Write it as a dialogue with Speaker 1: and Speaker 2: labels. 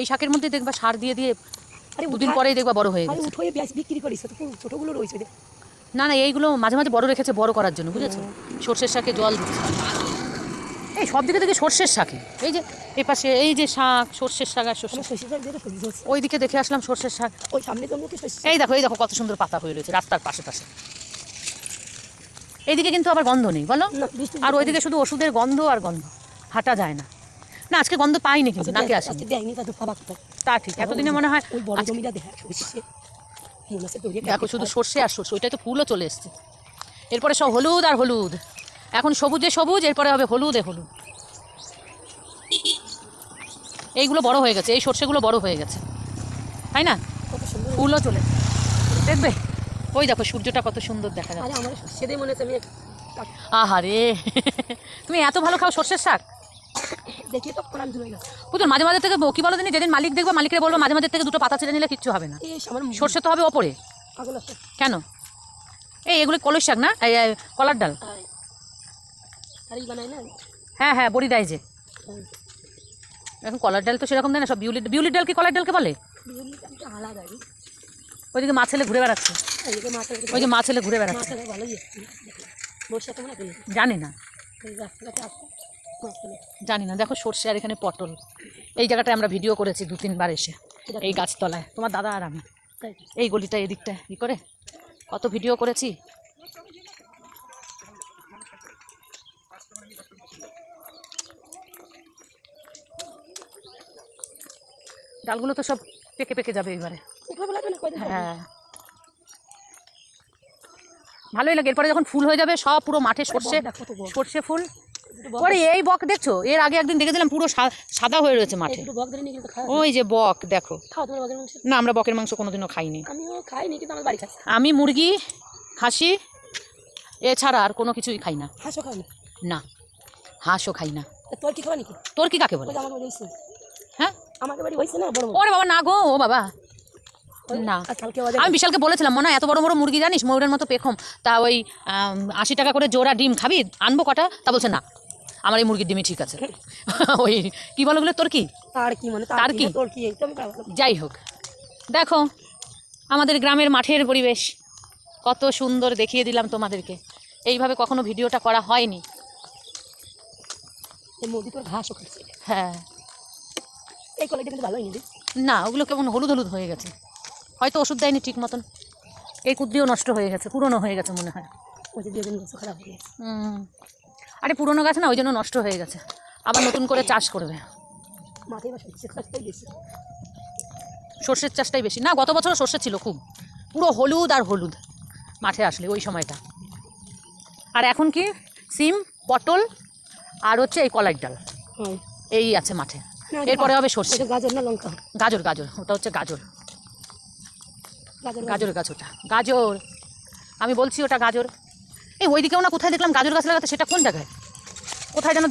Speaker 1: এই শাকের মধ্যে দেখবা সার দিয়ে দিয়ে দুদিন পরেই দেখবা বড় হয়ে গেছে।
Speaker 2: উঠোয়ে পেঁয়াজ বিক্রি করিস তো ছোটগুলো রয়েছে।
Speaker 1: না না, এইগুলো মাঝে মাঝে বড় রেখেছে বড় করার জন্য, বুঝেছো? সর্ষের শাকে জল দিচ্ছে। এই সব দিকে দেখে সর্ষের শাকে, এই যে এই পাশে এই যে শাক, সর্ষের শাক আর সর্ষে, ওই দিকে দেখে আসলাম সর্ষের শাক।
Speaker 2: ওই সামনে তো
Speaker 1: এই দেখো কত সুন্দর পাতা হয়ে রয়েছে রাস্তার পাশে পাশে। এইদিকে কিন্তু আবার গন্ধ নেই বলো, আর ওইদিকে শুধু ওষুধের গন্ধ আর গন্ধ, হাঁটা যায় না। না আজকে গন্ধ পাইনি কিন্তু, নাকে আসেনি। তা ঠিক, এতদিনে মনে হয় দেখো শুধু সর্ষে আর সর্ষে, ওইটাই তো ফুলও চলে এসছে। এরপরে সব হলুদ আর হলুদ, এখন সবুজে সবুজ, এরপরে হবে হলুদে হলুদ। এইগুলো বড় হয়ে গেছে, এই সর্ষেগুলো বড় হয়ে গেছে, তাই না? ফুলও চলে দেখবে। ওই দেখো সূর্যটা কত সুন্দর দেখা যাচ্ছে। আহারে তুমি এত ভালো খাও সর্ষের শাক,
Speaker 2: দেখি তো
Speaker 1: পুতুল মাঝে মাঝে থেকে কি বলো দিন, যেদিন মালিক দেখবো মালিকের বলবো মাঝে মাঝে থেকে দুটো পাতা ছেড়ে নিলে কিচ্ছু হবে না। সর্ষে তো হবে ওপরে, কেন? এগুলো কলস শাক না, কলার ডাল। হ্যাঁ হ্যাঁ, বড়ি দেয় যে। এখন কলার ডাল তো সেরকম দেয় না, সব বিউলির ডাল কি কলার ডালকে বলে? ওইদিকে মা ছেলে ঘুরে বেড়াচ্ছে, ওই যে মা ছেলে ঘুরে বেড়াচ্ছে, জানি না। দেখো সর্ষে আর এখানে পটল, এই জায়গাটায় আমরা ভিডিও করেছি 2-3 বার এসে, এই গাছতলায়, তোমার দাদা আর আমি। এই গলিটা এদিকটা ই করে কত ভিডিও করেছি। ডালগুলো তো সব পেকে পেকে যাবে এবারে। হ্যাঁ ভালোই লাগে, এরপরে যখন ফুল হয়ে যাবে সব পুরো মাঠে সর্ষে ফুল। ওরে এই বক দেখছো, এর আগে একদিন দেখেছিলাম পুরো সাদা হয়ে রয়েছে মাঠে। ওই যে বক দেখো। না আমরা বকের মাংস কোনোদিনও খাইনি। আমি মুরগি খাসি এছাড়া আর কোনো কিছুই খাই না। না হাঁসও খাই না। তোর কি কাকে বলে? হ্যাঁ ওরে বাবা না গো, ও বাবা না। আমি বিশালকে বলেছিলাম মনে হয় এত বড় বড় মুরগি জানিস, ময়ূরের মতো পেখম, তা ওই 80 টাকা করে জোড়া ডিম খাবি, আনবো কটা? তা বলছে না, আমার এই মুরগির ডিমই ঠিক আছে। ওই কি বলো গুলো, তোর কি তার কি যাই হোক। দেখো আমাদের গ্রামের মাঠের পরিবেশ কত সুন্দর, দেখিয়ে দিলাম তোমাদেরকে। এইভাবে কখনো ভিডিওটা করা হয়নি। হ্যাঁ না, ওগুলো কেমন হলুদ হলুদ হয়ে গেছে, হয়তো ওষুধ দেয়নি ঠিক মতন। এই কুদ্রিও নষ্ট হয়ে গেছে, পুরনো হয়ে গেছে মনে হয়। আরে পুরনো গাছ না, ওই জন্য নষ্ট হয়ে গেছে, আবার নতুন করে চাষ করবে। সর্ষের চাষটাই বেশি না, গত বছরও সর্ষে ছিল খুব, পুরো হলুদ আর হলুদ মাঠে আসলে ওই সময়টা। আর এখন কি সিম পটল আর হচ্ছে এই কলাইয়ের ডাল, এই আছে মাঠে। এরপরে হবে সর্ষে, গাজর ওটা হচ্ছে গাজর গাছ, ওটা গাজর আমি বলছি, ওটা গাজর। এই ওইদিকেও না কোথায় দেখলাম গাজর গাছ লাগাতে, সেটা কোন জায়গায় কোথায় যেন